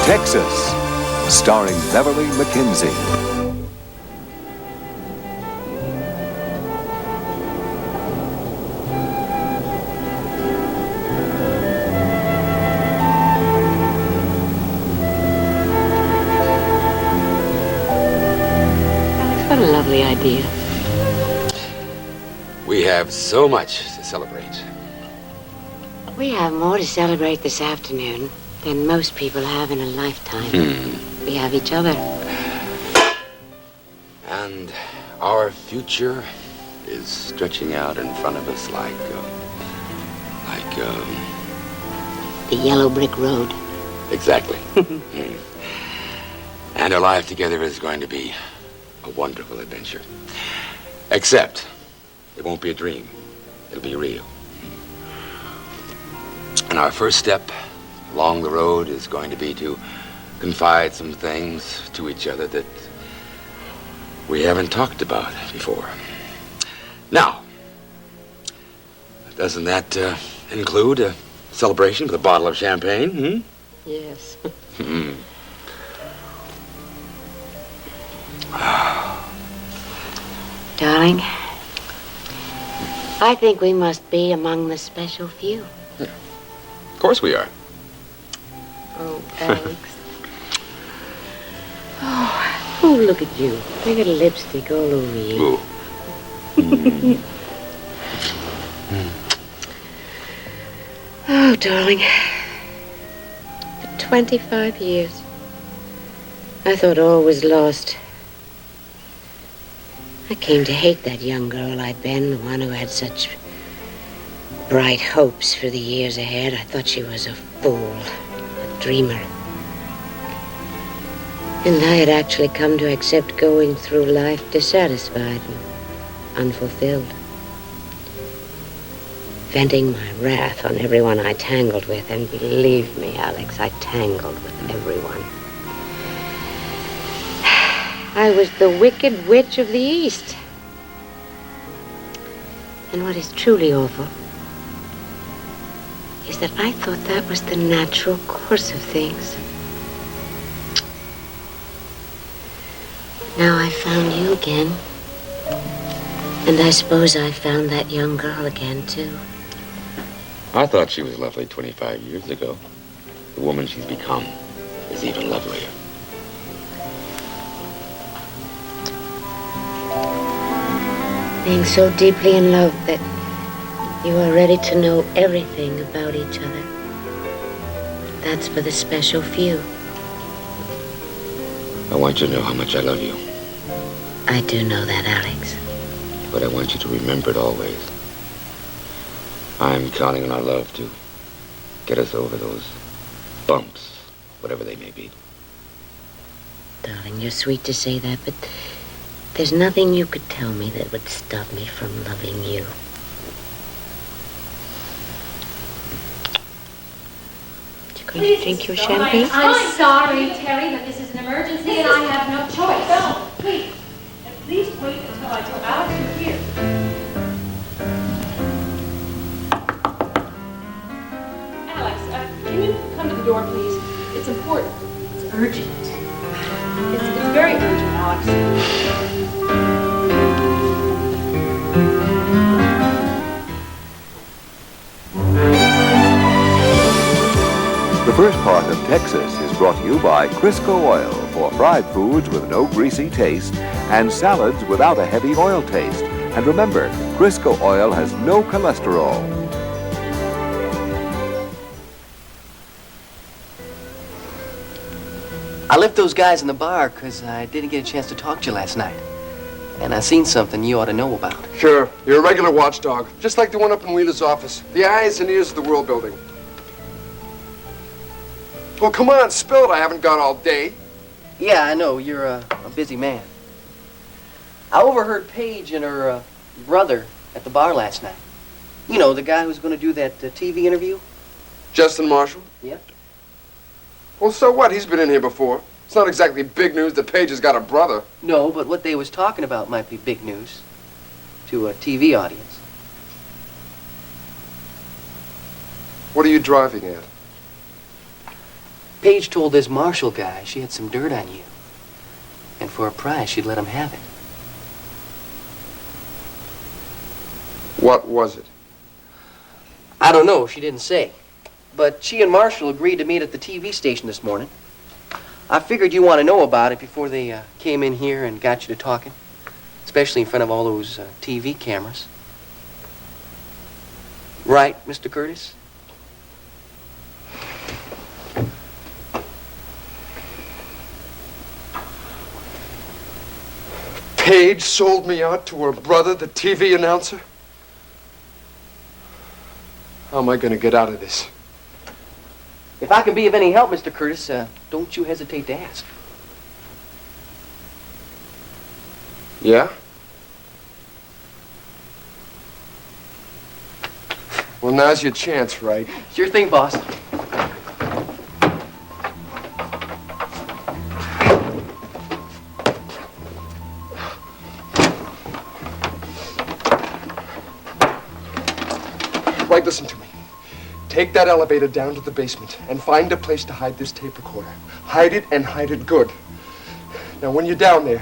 Texas, starring Beverly McKinsey. What a lovely idea. We have so much to celebrate. We have more to celebrate this afternoon than most people have in a lifetime. We have each other. And our future is stretching out in front of us like the yellow brick road. Exactly. And our life together is going to be a wonderful adventure. Except, it won't be a dream. It'll be real. And our first step along the road is going to be to confide some things to each other that we haven't talked about before. Now, doesn't that include a celebration with a bottle of champagne? Yes. Darling, I think we must be among the special few. Yeah. Of course we are. Oh, Alex. Oh, look at you. I got lipstick all over you. Ooh. Oh, darling. For 25 years, I thought all was lost. I came to hate that young girl I'd been, the one who had such bright hopes for the years ahead. I thought she was a fool, a dreamer. And I had actually come to accept going through life dissatisfied and unfulfilled. Venting my wrath on everyone I tangled with, and believe me, Alex, I tangled with everyone. I was the wicked witch of the East. And what is truly awful is that I thought that was the natural course of things. Now I found you again. And I suppose I found that young girl again, too. I thought she was lovely 25 years ago. The woman she's become is even lovelier. Being so deeply in love that you are ready to know everything about each other. That's for the special few. I want you to know how much I love you. I do know that, Alex. But I want you to remember it always. I'm counting on our love to get us over those bumps, whatever they may be. Darling, you're sweet to say that, but there's nothing you could tell me that would stop me from loving you. You going to drink your champagne? I'm sorry, Terry, but this is an emergency and I have no choice. No, please. At least wait until I tell Alex you're here. Alex, can you come to the door, please? It's important. It's urgent. It's very urgent, Alex. The first part of Texas is brought to you by Crisco Oil for fried foods with no greasy taste and salads without a heavy oil taste. And remember, Crisco Oil has no cholesterol. I left those guys in the bar because I didn't get a chance to talk to you last night. And I seen something you ought to know about. Sure. You're a regular watchdog, just like the one up in Wheeler's office. The eyes and ears of the world building. Well, come on, spill it. I haven't got all day. Yeah, I know. You're a busy man. I overheard Paige and her brother at the bar last night. You know, the guy who's going to do that TV interview? Justin Marshall? Yeah. Well, so what? He's been in here before. It's not exactly big news that Paige has got a brother. No, but what they was talking about might be big news to a TV audience. What are you driving at? Paige told this Marshall guy she had some dirt on you. And for a price, she'd let him have it. What was it? I don't know, she didn't say. But she and Marshall agreed to meet at the TV station this morning. I figured you want to know about it before they came in here and got you to talking. Especially in front of all those TV cameras. Right, Mr. Curtis? Paige sold me out to her brother, the TV announcer? How am I going to get out of this? If I can be of any help, Mr. Curtis, don't you hesitate to ask. Yeah? Well, now's your chance, right? Sure thing, boss. Right, listen to me. Take that elevator down to the basement and find a place to hide this tape recorder. Hide it and hide it good. Now, when you're down there,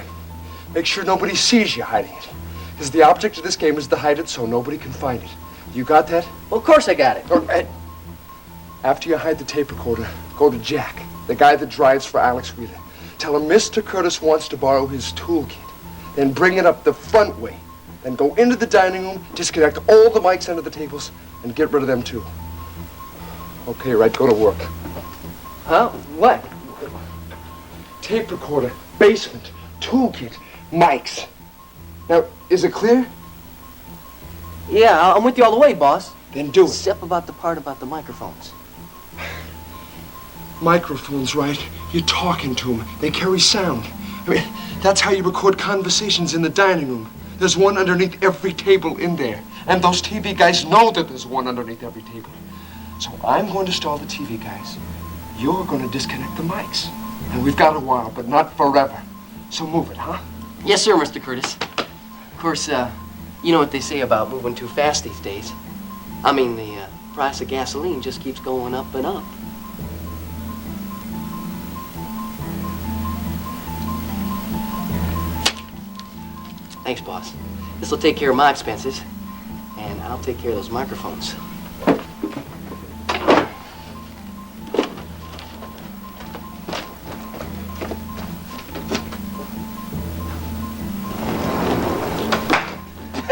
make sure nobody sees you hiding it. Because the object of this game is to hide it so nobody can find it. You got that? Well, of course I got it. All right. After you hide the tape recorder, go to Jack, the guy that drives for Alex Wheeler. Tell him Mr. Curtis wants to borrow his toolkit. Then bring it up the front way. Then go into the dining room, disconnect all the mics under the tables, and get rid of them too. Okay, right, go to work. Huh? What? Tape recorder, basement, toolkit, mics. Now, is it clear? Yeah, I'm with you all the way, boss. Then do it. Except about the part about the microphones. Microphones, right? You're talking to them. They carry sound. I mean, that's how you record conversations in the dining room. There's one underneath every table in there. And those TV guys know that there's one underneath every table. So I'm going to stall the TV guys. You're going to disconnect the mics. And we've got a while, but not forever. So move it, huh? Yes, sir, Mr. Curtis. Of course, you know what they say about moving too fast these days. I mean, the price of gasoline just keeps going up and up. Thanks, boss. This'll take care of my expenses, and I'll take care of those microphones.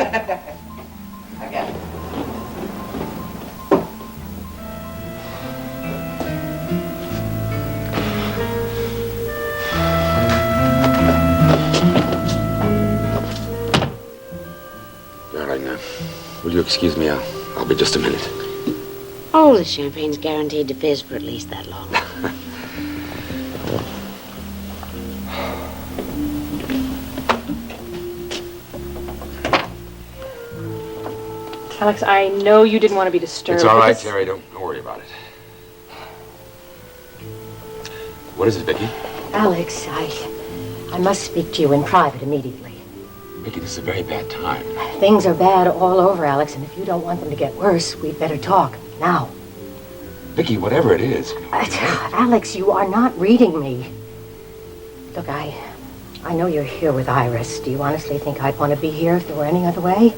I got it. Darling, will you excuse me? I'll be just a minute. Oh, the champagne's guaranteed to fizz for at least that long. Alex, I know you didn't want to be disturbed. It's all but right, this- Terry. Don't worry about it. What is it, Vicky? Alex, I must speak to you in private immediately. Vicky, this is a very bad time. Things are bad all over, Alex, and if you don't want them to get worse, we'd better talk now. Vicky, whatever it is. Alex, you are not reading me. Look, I know you're here with Iris. Do you honestly think I'd want to be here if there were any other way?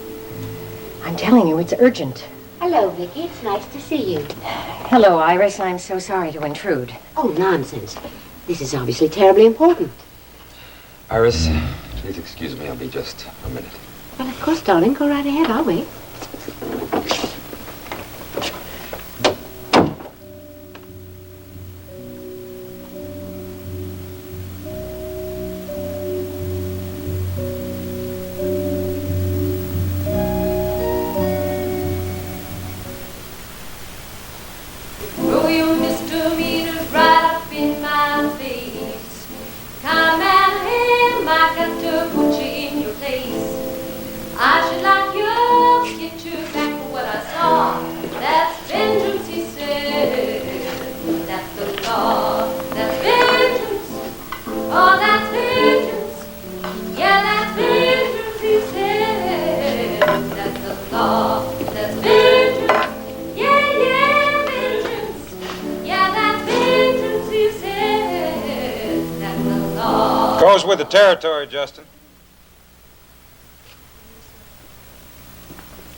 I'm telling you, it's urgent. Hello, Vicky. It's nice to see you. Hello, Iris. I'm so sorry to intrude. Oh, nonsense. This is obviously terribly important. Iris, please excuse me. I'll be just a minute. Well, of course, darling. Go right ahead. I'll wait. Throw your misdemeanors right up in my face. Come and him, I got to put you in your place. I should like you to get you back for what I saw. That's vengeance, he said. That's the law. That's vengeance. Oh, that's vengeance. Yeah, that's vengeance, he said. That's the law. That's vengeance. Yeah, yeah, vengeance. Yeah, that's vengeance, he Goes with the territory, Justin.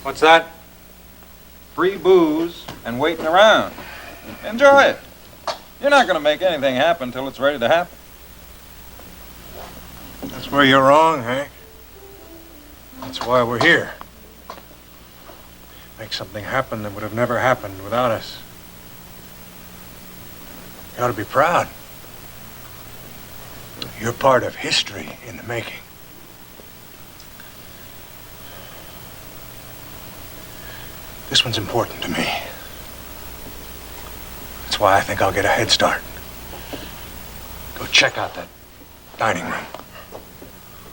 What's that? Free booze and waiting around. Enjoy it. You're not going to make anything happen till it's ready to happen. That's where you're wrong, Hank. That's why we're here. Make something happen that would have never happened without us. You ought to be proud. You're part of history in the making. This one's important to me. That's why I think I'll get a head start. Go check out that dining room.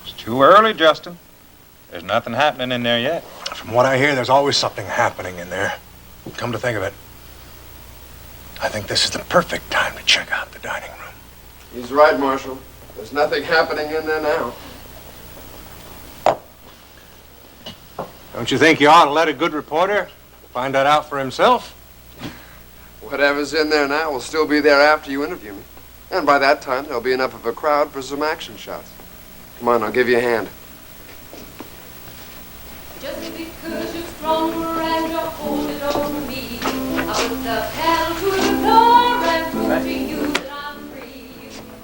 It's too early, Justin. There's nothing happening in there yet. From what I hear, there's always something happening in there. Come to think of it, I think this is the perfect time to check out the dining room. He's right, Marshal. There's nothing happening in there now. Don't you think you ought to let a good reporter find that out for himself? Whatever's in there now will still be there after you interview me. And by that time, there'll be enough of a crowd for some action shots. Come on, I'll give you a hand. Just because you're stronger and you're holding over me, I put the pedal to the floor and prove to you that I'm free.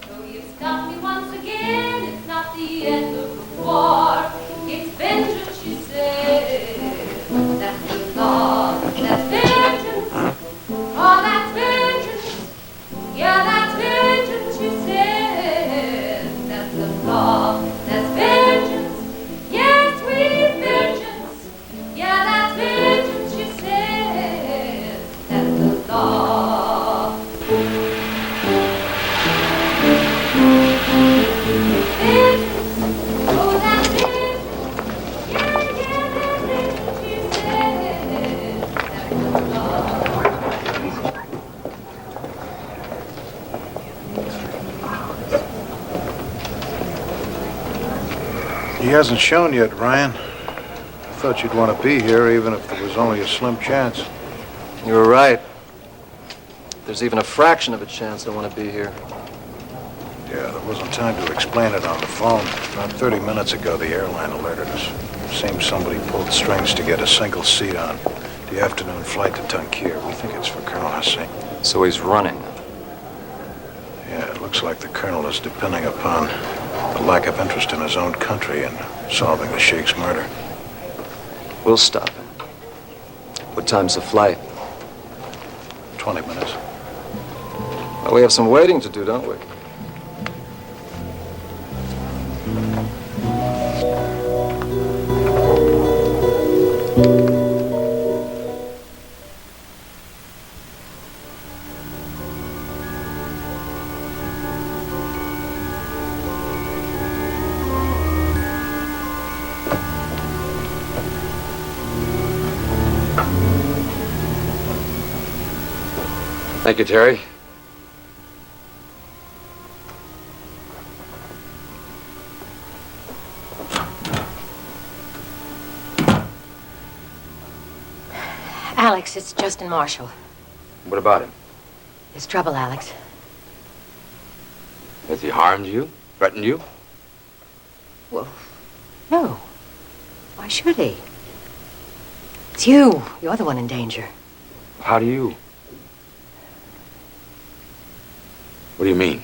Though you've stopped me once again, it's not the end of the war. It's vengeance, she said. That's the law. That's vengeance. Oh, that's vengeance. Yeah, that's vengeance, she said. That's the law. That's vengeance. Yes, we vengeance. Yeah, that's vengeance, she said. That's the law. Vengeance. Oh, that's vengeance. Yeah, that's vengeance, she said. That's the law. He hasn't shown yet, Ryan. I thought you'd want to be here, even if there was only a slim chance. You were right. There's even a fraction of a chance I want to be here. Yeah, there wasn't time to explain it on the phone. About 30 minutes ago, the airline alerted us. Seems somebody pulled strings to get a single seat on the afternoon flight to Tankir. We think it's for Colonel Hussein. So he's running. Yeah, it looks like the colonel is depending upon the lack of interest in his own country and solving the Sheikh's murder. We'll stop him. What time's the flight? 20 minutes. Well, we have some waiting to do, don't we? Thank you, Terry. Alex, it's Justin Marshall. What about him? There's trouble, Alex. Has he harmed you? Threatened you? Well, no. Why should he? It's you. You're the one in danger. How do you? What do you mean?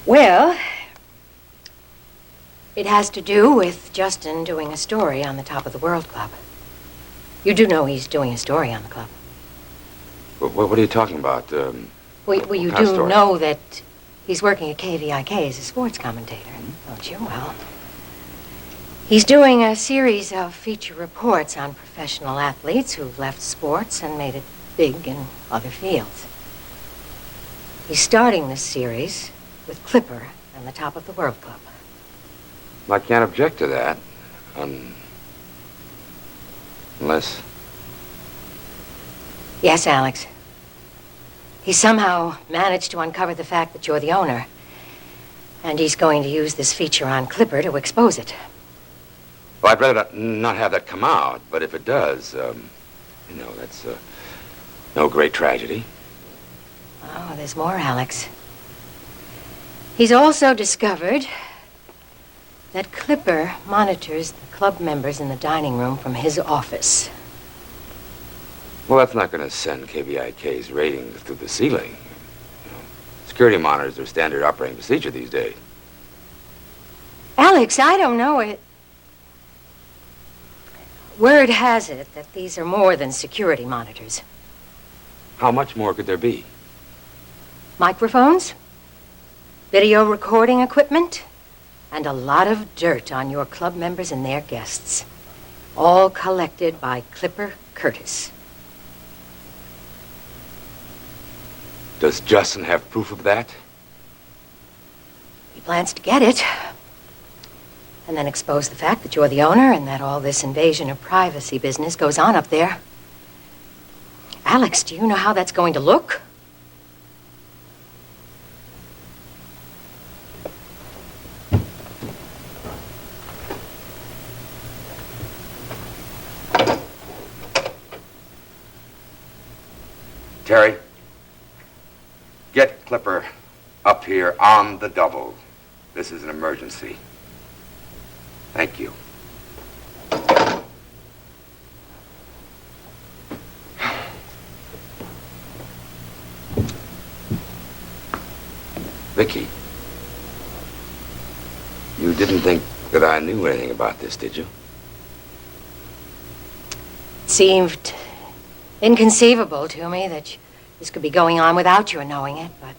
Well, it has to do with Justin doing a story on the Top of the World Club. You do know he's doing a story on the club. What are you talking about? Well, you kind of do story? know that he's working at KVIK as a sports commentator, don't you? Well, he's doing a series of feature reports on professional athletes who've left sports and made it big in other fields. He's starting this series with Clipper and the Top of the World Club. I can't object to that. Unless... Yes, Alex. He somehow managed to uncover the fact that you're the owner. And he's going to use this feature on Clipper to expose it. Well, I'd rather not have that come out, but if it does, that's no great tragedy. Oh, there's more, Alex. He's also discovered that Clipper monitors the club members in the dining room from his office. Well, that's not going to send KBIK's ratings through the ceiling. You know, security monitors are standard operating procedure these days. Alex, I don't know it. Word has it that these are more than security monitors. How much more could there be? Microphones, video recording equipment, and a lot of dirt on your club members and their guests. All collected by Clipper Curtis. Does Justin have proof of that? He plans to get it. And then expose the fact that you're the owner and that all this invasion of privacy business goes on up there. Alex, do you know how that's going to look? Terry, get Clipper up here on the double. This is an emergency. Thank you. Vicky, you didn't think that I knew anything about this, did you? It seemed inconceivable to me that this could be going on without your knowing it, but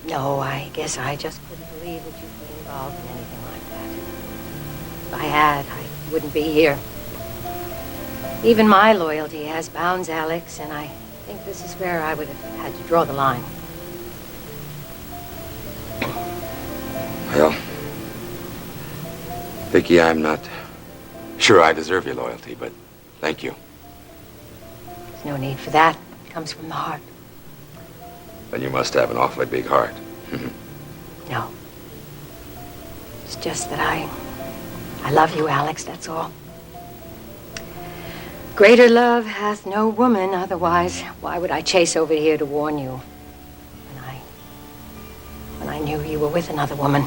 no, I guess I just couldn't believe that you'd be involved in anything like that. If I had, I wouldn't be here. Even my loyalty has bounds, Alex, and I think this is where I would have had to draw the line. Well, Vicky, I'm not sure I deserve your loyalty, but thank you. There's no need for that. It comes from the heart. Then you must have an awfully big heart. No. It's just that I love you, Alex, that's all. Greater love hath no woman, otherwise why would I chase over here to warn you when I knew you were with another woman?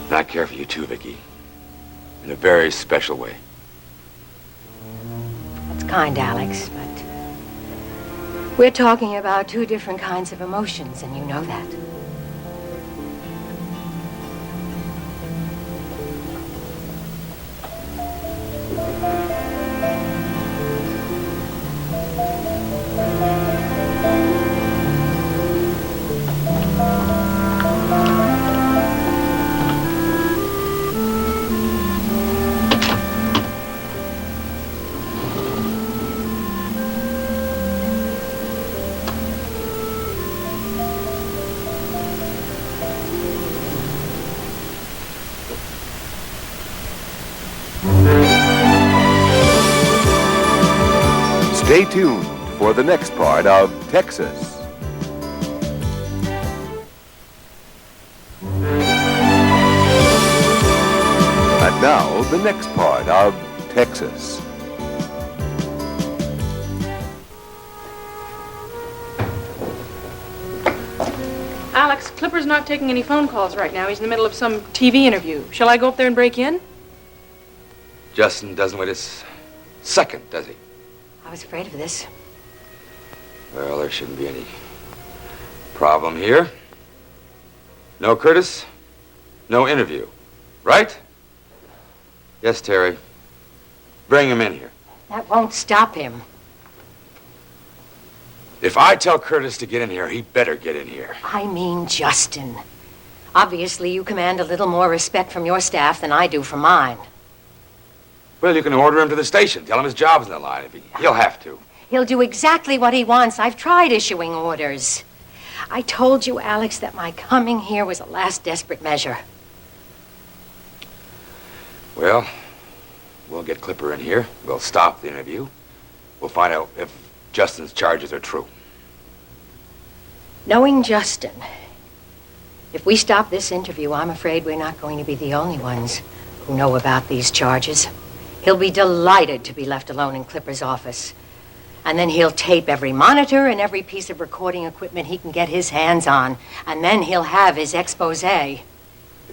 And I care for you too, Vicky. In a very special way. That's kind, Alex, but we're talking about two different kinds of emotions, and you know that. Stay tuned for the next part of Texas. And now, the next part of Texas. Alex, Clipper's not taking any phone calls right now. He's in the middle of some TV interview. Shall I go up there and break in? Justin doesn't wait a second, does he? I was afraid of this. Well, there shouldn't be any problem here. No Curtis, no interview. Right? Yes, Terry. Bring him in here. That won't stop him. If I tell Curtis to get in here, he better get in here. I mean Justin. Obviously, you command a little more respect from your staff than I do from mine. Well, you can order him to the station. Tell him his job's in the line. He'll have to. He'll do exactly what he wants. I've tried issuing orders. I told you, Alex, that my coming here was a last desperate measure. Well, we'll get Clipper in here. We'll stop the interview. We'll find out if Justin's charges are true. Knowing Justin, if we stop this interview, I'm afraid we're not going to be the only ones who know about these charges. He'll be delighted to be left alone in Clipper's office. And then he'll tape every monitor and every piece of recording equipment he can get his hands on. And then he'll have his expose. If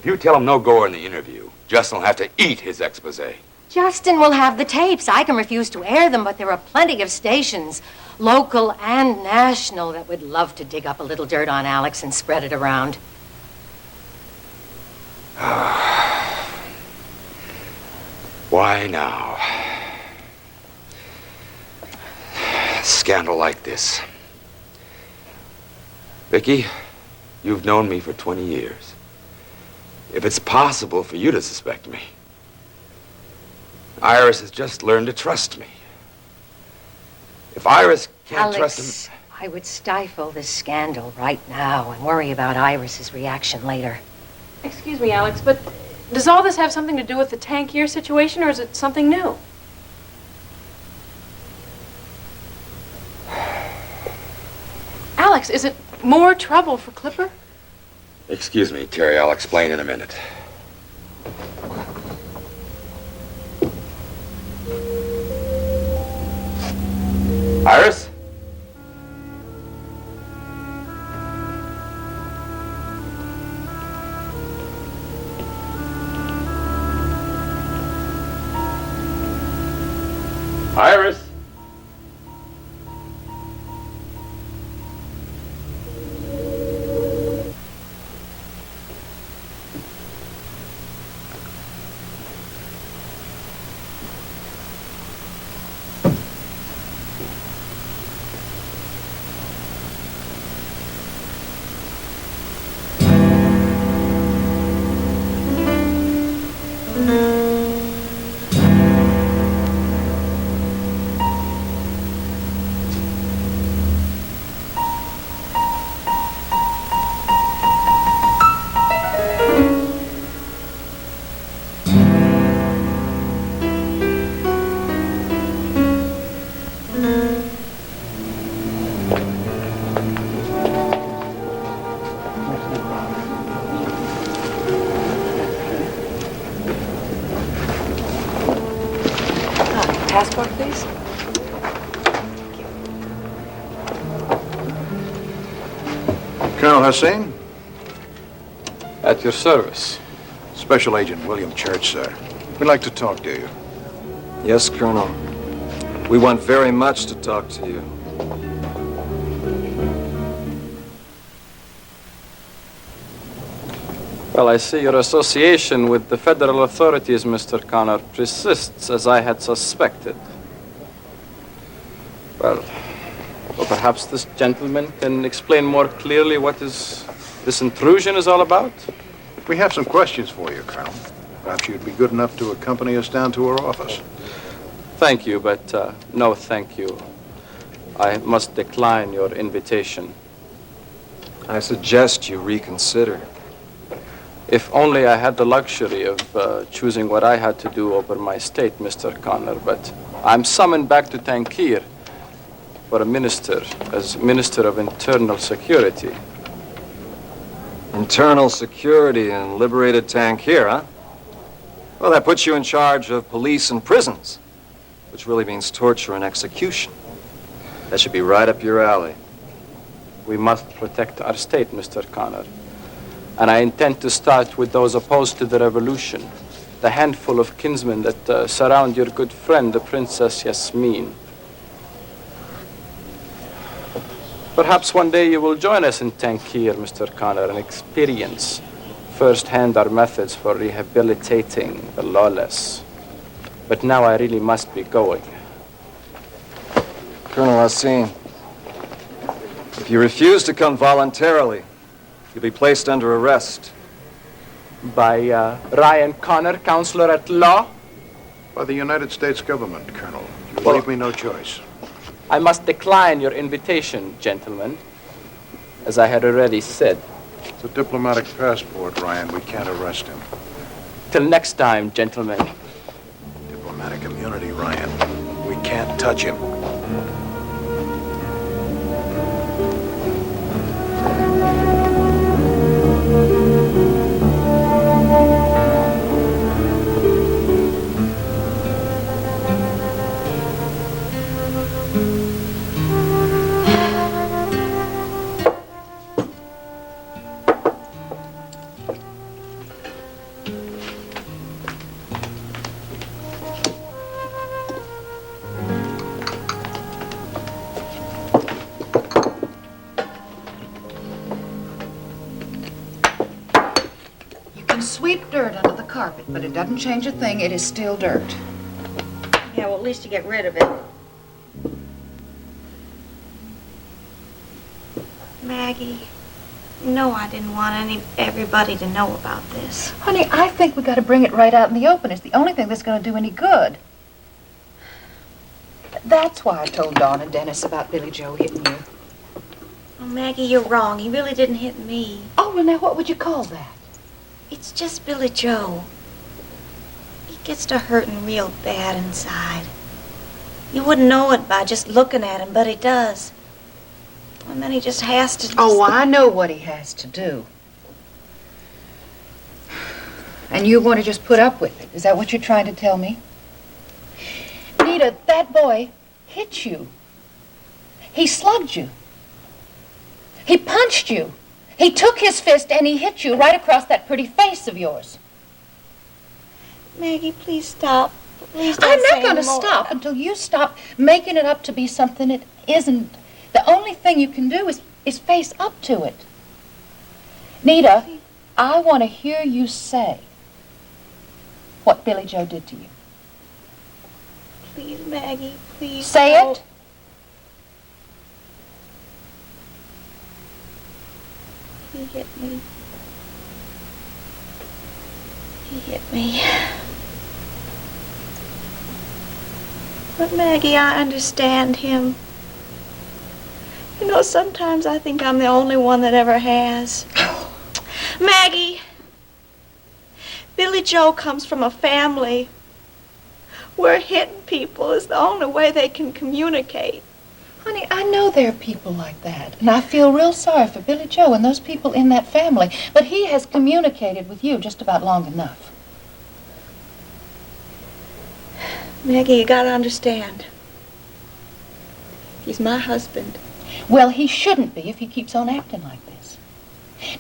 you tell him no go in the interview, Justin will have to eat his expose. Justin will have the tapes. I can refuse to air them, but there are plenty of stations, local and national, that would love to dig up a little dirt on Alex and spread it around. Why now? A scandal like this. Vicky, you've known me for 20 years. If it's possible for you to suspect me, Iris has just learned to trust me. If Iris can't trust him... I would stifle this scandal right now and worry about Iris's reaction later. Excuse me, Alex, but does all this have something to do with the Tankier situation, or is it something new? Alex, is it more trouble for Clipper? Excuse me, Terry, I'll explain in a minute. Iris? Iris? Passport, please. Colonel Hussein? At your service. Special Agent William Church, sir. We'd like to talk to you. Yes, Colonel. We want very much to talk to you. Well, I see your association with the federal authorities, Mr. Connor, persists as I had suspected. Well, perhaps this gentleman can explain more clearly what this intrusion is all about? We have some questions for you, Colonel. Perhaps you'd be good enough to accompany us down to our office. Thank you, but no thank you. I must decline your invitation. I suggest you reconsider. If only I had the luxury of choosing what I had to do over my state, Mr. Connor, but I'm summoned back to Tankier for a minister, as Minister of Internal Security. Internal Security in liberated Tankier, huh? Well, that puts you in charge of police and prisons, which really means torture and execution. That should be right up your alley. We must protect our state, Mr. Connor. And I intend to start with those opposed to the revolution, the handful of kinsmen that surround your good friend, the Princess Yasmin. Perhaps one day you will join us in Tankier, Mr. Connor, and experience firsthand our methods for rehabilitating the lawless. But now I really must be going. Colonel Hussein, if you refuse to come voluntarily, you'll be placed under arrest. By Ryan Connor, counselor at law? By the United States government, Colonel. You leave me no choice. I must decline your invitation, gentlemen, as I had already said. It's a diplomatic passport, Ryan. We can't arrest him. Till next time, gentlemen. Diplomatic immunity, Ryan. We can't touch him. sweep dirt under the carpet, but it doesn't change a thing. It is still dirt. Yeah, well, at least you get rid of it. Maggie, you know I didn't want everybody to know about this. Honey, I think we got to bring it right out in the open. It's the only thing that's going to do any good. That's why I told Dawn and Dennis about Billy Joe hitting you. Oh, Maggie, you're wrong. He really didn't hit me. Oh, well, now what would you call that? It's just Billy Joe. He gets to hurting real bad inside. You wouldn't know it by just looking at him, but he does. And then he just has to... Oh, I know what he has to do. And you want to just put up with it. Is that what you're trying to tell me? Nita, that boy hit you. He slugged you. He punched you. He took his fist and he hit you right across that pretty face of yours. Maggie, please stop. Please don't I'm not say going to more. stop until you stop making it up to be something it isn't. The only thing you can do is face up to it. Nita, I want to hear you say what Billy Joe did to you. Please, Maggie, please. Say don't. it. He hit me. He hit me. But Maggie, I understand him. You know, sometimes I think I'm the only one that ever has. Maggie, Billy Joe comes from a family where hitting people is the only way they can communicate. Honey, I know there are people like that, and I feel real sorry for Billy Joe and those people in that family, but he has communicated with you just about long enough. Maggie, you gotta understand. He's my husband. Well, he shouldn't be if he keeps on acting like this.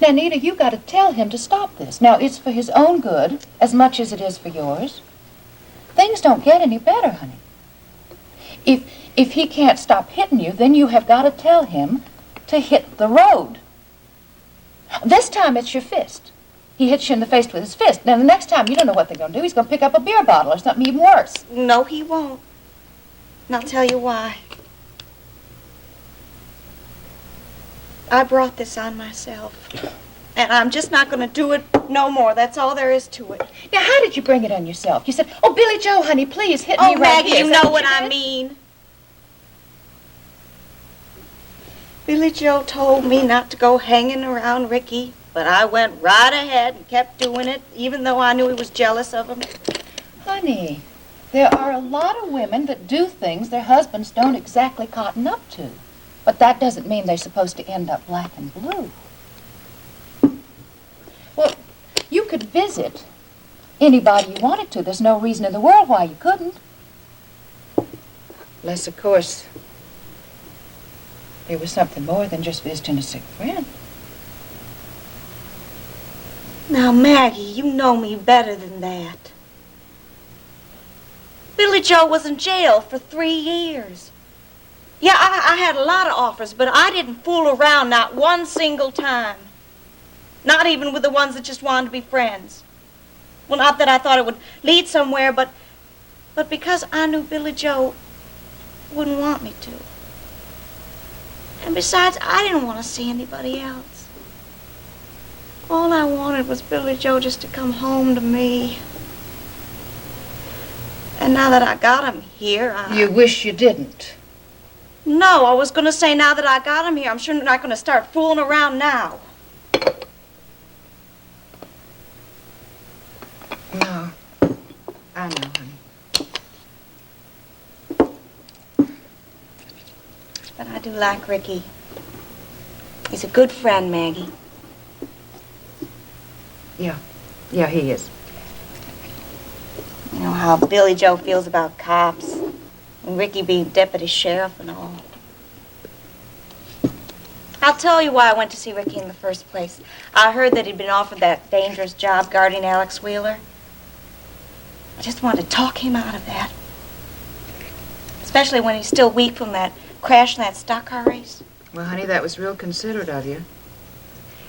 Now, Nita, you got to tell him to stop this. Now, it's for his own good as much as it is for yours. Things don't get any better, honey. If he can't stop hitting you, then you have got to tell him to hit the road. This time it's your fist. He hits you in the face with his fist. Now, the next time, you don't know what they're going to do. He's going to pick up a beer bottle or something even worse. No, he won't. And I'll tell you why. I brought this on myself. And I'm just not going to do it no more. That's all there is to it. Now, how did you bring it on yourself? You said, oh, Billy Joe, honey, please hit me right Maggie, here. you Is that know what you I did? mean. Billy Joe told me not to go hanging around Ricky, but I went right ahead and kept doing it, even though I knew he was jealous of him. Honey, there are a lot of women that do things their husbands don't exactly cotton up to. But that doesn't mean they're supposed to end up black and blue. Well, you could visit anybody you wanted to. There's no reason in the world why you couldn't. Unless, of course, there was something more than just visiting a sick friend. Now, Maggie, you know me better than that. Billy Joe was in jail for 3 years. Yeah, I had a lot of offers, but I didn't fool around not one single time. Not even with the ones that just wanted to be friends. Well, not that I thought it would lead somewhere, but because I knew Billy Joe wouldn't want me to. And besides, I didn't want to see anybody else. All I wanted was Billy Joe just to come home to me. And now that I got him here, You wish you didn't. No, I was going to say now that I got him here, I'm sure not going to start fooling around now. No. I know, honey. But I do like Ricky. He's a good friend, Maggie. Yeah, he is. You know how Billy Joe feels about cops. And Ricky being deputy sheriff and all. I'll tell you why I went to see Ricky in the first place. I heard that he'd been offered that dangerous job guarding Alex Wheeler. I just wanted to talk him out of that. Especially when he's still weak from that crash in that stock car race. Well, honey, that was real considerate of you.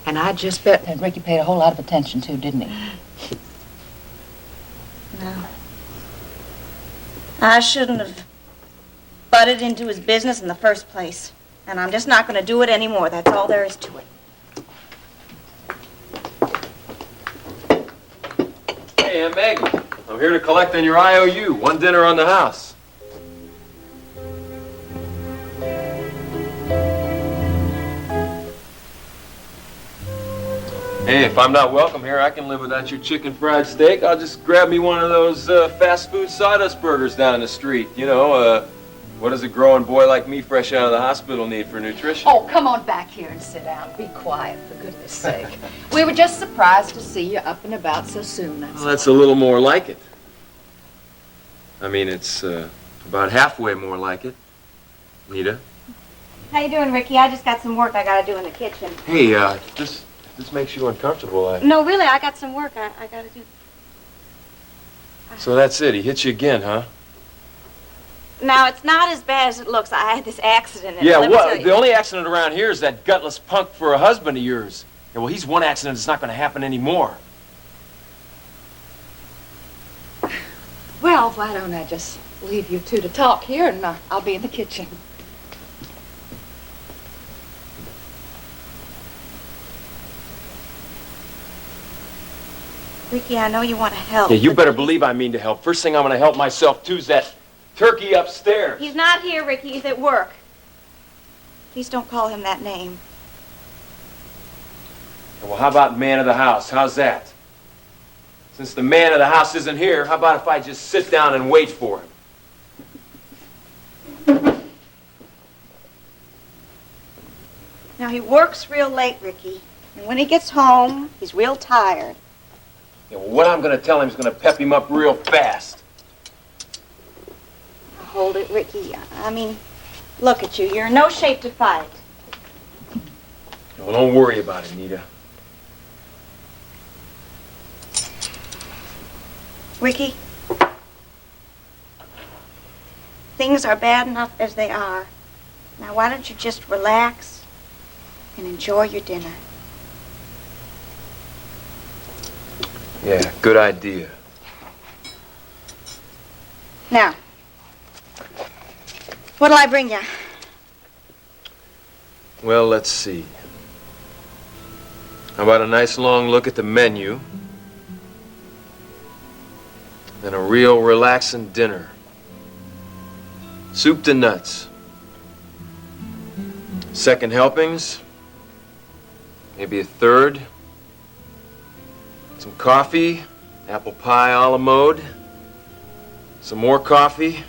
And I just bet that Ricky paid a whole lot of attention to, didn't he? No. I shouldn't have butted into his business in the first place. And I'm just not going to do it anymore. That's all there is to it. Hey, Aunt Maggie, I'm here to collect on your IOU. One dinner on the house. Hey, if I'm not welcome here, I can live without your chicken fried steak. I'll just grab me one of those fast food sawdust burgers down the street. You know, what does a growing boy like me fresh out of the hospital need for nutrition? Oh, come on back here and sit down. Be quiet, for goodness sake. We were just surprised to see you up and about so soon. Well, that's a little more like it. I mean, it's about halfway more like it. Nita? How you doing, Ricky? I just got some work I got to do in the kitchen. Hey, this makes you uncomfortable. No, really, I got some work I got to do. So that's it. He hit you again, huh? Now, it's not as bad as it looks. I had this accident. And Yeah, let me tell well, you. the only accident around here is that gutless punk for a husband of yours. Yeah, well, he's one accident that's not going to happen anymore. Well, why don't I just leave you two to talk here, and I'll be in the kitchen. Ricky, I know you want to help. Yeah, you but better believe I mean to help. First thing I'm going to help myself, too, is that turkey upstairs. He's not here, Ricky. He's at work. Please don't call him that name. Well, how about man of the house? How's that? Since the man of the house isn't here, how about if I just sit down and wait for him? Now, he works real late, Ricky. And when he gets home, he's real tired. Yeah, well, what I'm going to tell him is going to pep him up real fast. Hold it, Ricky. I mean, look at you. You're in no shape to fight. Well, don't worry about it, Nita. Ricky, things are bad enough as they are. Now, why don't you just relax and enjoy your dinner? Yeah, good idea. Now, what'll I bring you? Well, let's see. How about a nice long look at the menu? Then a real relaxing dinner. Soup to nuts. Second helpings. Maybe a third. Some coffee. Apple pie a la mode. Some more coffee.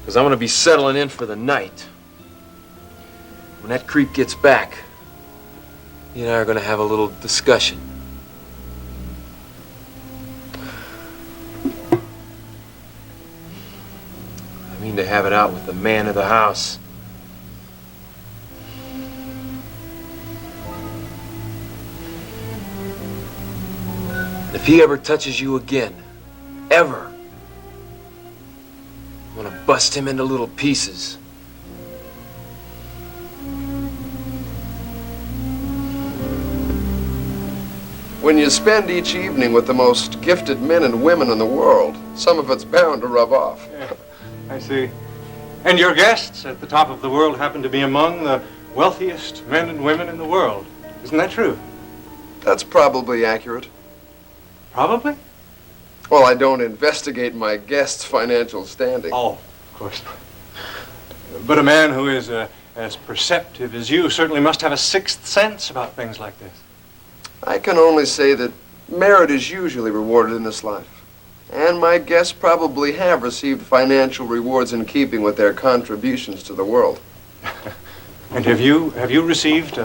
Because I'm going to be settling in for the night. When that creep gets back, he and I are going to have a little discussion. I mean to have it out with the man of the house. If he ever touches you again, ever, I'm going to bust him into little pieces. When you spend each evening with the most gifted men and women in the world, some of it's bound to rub off. Yeah, I see. And your guests at the top of the world happen to be among the wealthiest men and women in the world. Isn't that true? That's probably accurate. Probably? Well, I don't investigate my guests' financial standing. Oh, of course not. But a man who is as perceptive as you certainly must have a sixth sense about things like this. I can only say that merit is usually rewarded in this life. And my guests probably have received financial rewards in keeping with their contributions to the world. And have you received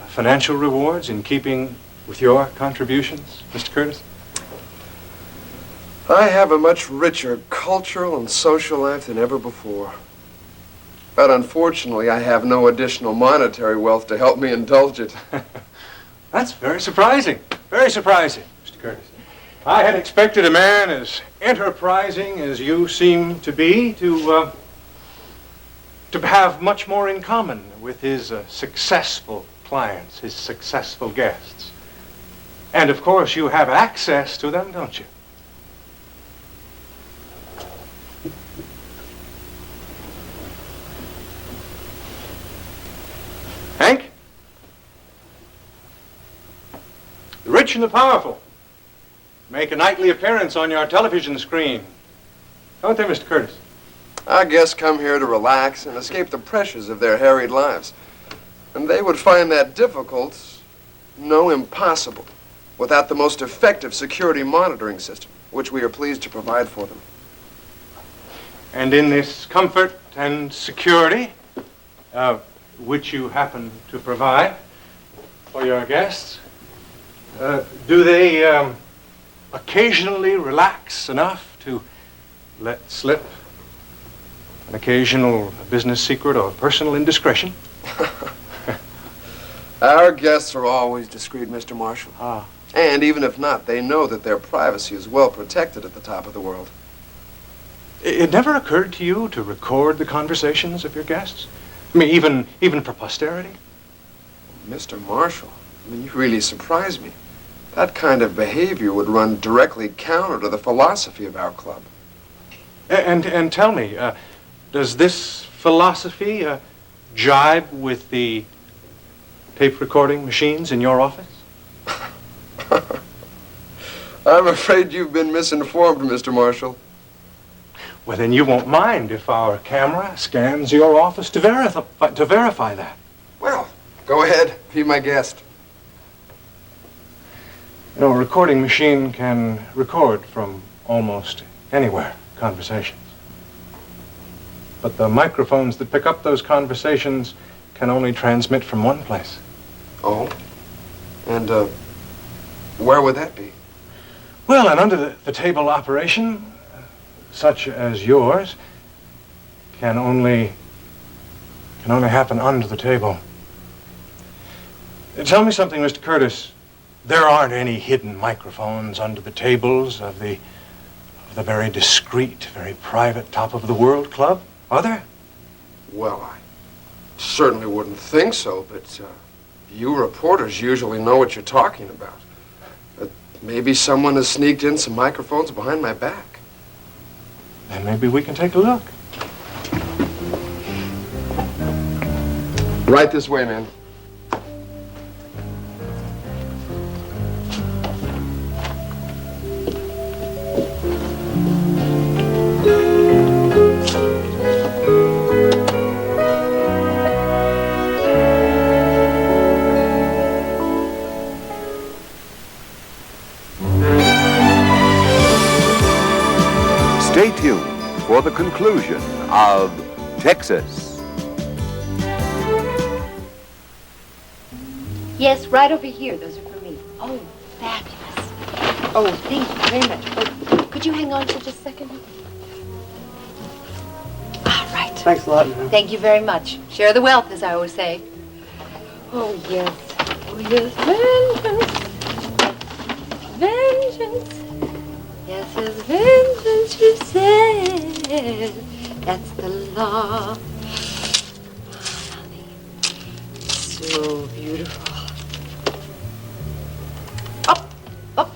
financial rewards in keeping with your contributions, Mr. Curtis? I have a much richer cultural and social life than ever before. But unfortunately, I have no additional monetary wealth to help me indulge it. That's very surprising. Very surprising, Mr. Curtis. I had expected a man as enterprising as you seem to be to have much more in common with his successful clients, his successful guests. And of course, you have access to them, don't you? Hank? The rich and the powerful make a nightly appearance on your television screen. Don't they, Mr. Curtis? Our guests come here to relax and escape the pressures of their harried lives. And they would find that difficult, no, impossible, without the most effective security monitoring system, which we are pleased to provide for them. And in this comfort and security, which you happen to provide for your guests, do they occasionally relax enough to let slip an occasional business secret or personal indiscretion? Our guests are always discreet, Mr. Marshall. Ah. And even if not, they know that their privacy is well protected at the top of the world. It never occurred to you to record the conversations of your guests? I mean, even for posterity? Mr. Marshall, I mean, you really surprise me. That kind of behavior would run directly counter to the philosophy of our club. And tell me, does this philosophy jibe with the tape recording machines in your office? I'm afraid you've been misinformed, Mr. Marshall. Well, then you won't mind if our camera scans your office to verify that. Well, go ahead. Be my guest. You know, a recording machine can record from almost anywhere conversations. But the microphones that pick up those conversations can only transmit from one place. Oh? And, where would that be? Well, an under-the-table operation, such as yours, can only happen under the table. Tell me something, Mr. Curtis. There aren't any hidden microphones under the tables of the very discreet, very private top-of-the-world club, are there? Well, I certainly wouldn't think so, but you reporters usually know what you're talking about. But maybe someone has sneaked in some microphones behind my back. Then maybe we can take a look. Right this way, man. Stay tuned for the conclusion of Texas. Yes, right over here. Those are for me. Oh, fabulous. Oh, thank you very much. Oh, could you hang on for just a second? All right. Thanks a lot, man. Thank you very much. Share the wealth, as I always say. Oh, yes. Oh, yes. Vengeance. Vengeance. Yes, it's vengeance, you said. That's the law. Honey. So beautiful. Up, up.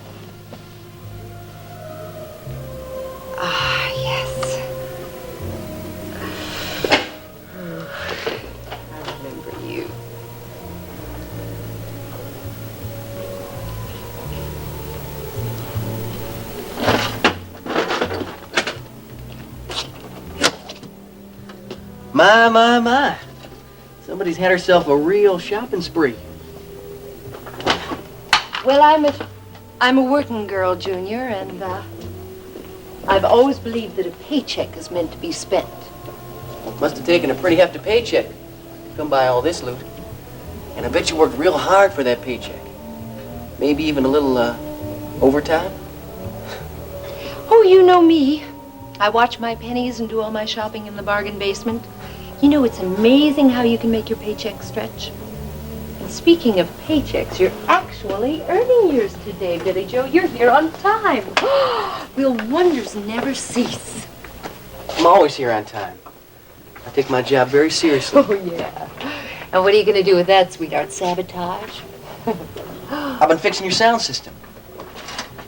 Ah, yes. Oh, I remember you. My. Somebody's had herself a real shopping spree. Well, I'm a working girl, Junior, and I've always believed that a paycheck is meant to be spent. Must have taken a pretty hefty paycheck to come by all this loot. And I bet you worked real hard for that paycheck. Maybe even a little overtime? Oh, you know me. I watch my pennies and do all my shopping in the bargain basement. You know, it's amazing how you can make your paycheck stretch. And speaking of paychecks, you're actually earning yours today, Billy Joe. You're here on time. Will wonders never cease? I'm always here on time. I take my job very seriously. Oh, yeah. And what are you going to do with that, sweetheart? Sabotage? I've been fixing your sound system.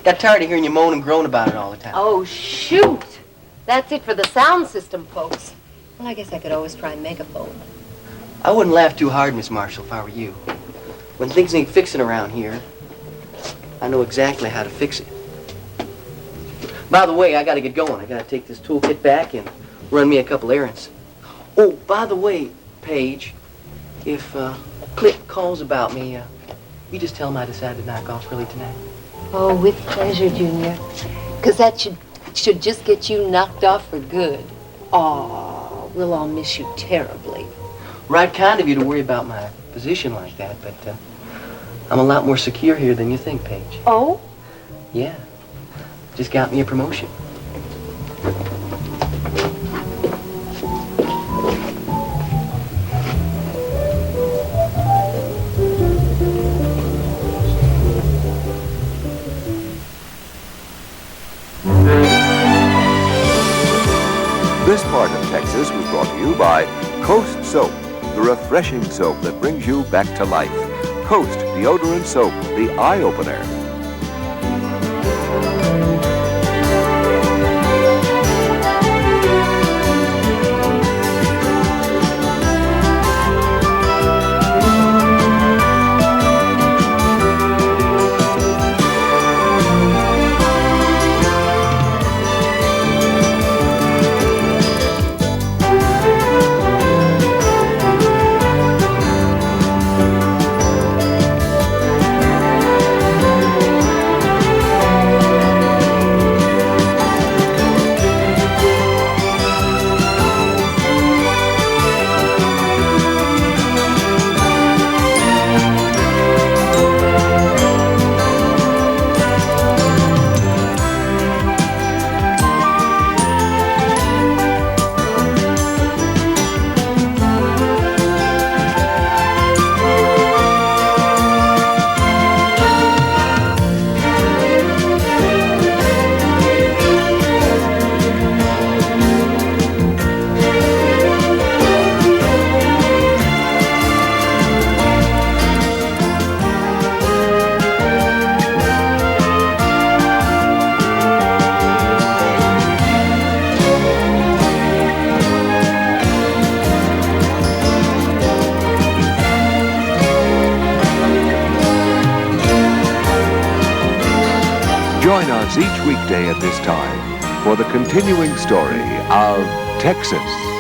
Got tired of hearing you moan and groan about it all the time. Oh, shoot! That's it for the sound system, folks. Well, I guess I could always try and make a phone. I wouldn't laugh too hard, Miss Marshall, if I were you. When things need fixing around here, I know exactly how to fix it. By the way, I gotta get going. I gotta take this toolkit back and run me a couple errands. Oh, by the way, Paige, if Clip calls about me, you just tell him I decided to knock off early tonight. Oh, with pleasure, Junior. Because that should just get you knocked off for good. Oh, we'll all miss you terribly. Right kind of you to worry about my position like that, but I'm a lot more secure here than you think, Paige. Oh? Yeah. Just got me a promotion. This part of Texas was brought to you by Coast Soap, the refreshing soap that brings you back to life. Coast Deodorant Soap, the eye-opener. Join us each weekday at this time for the continuing story of Texas.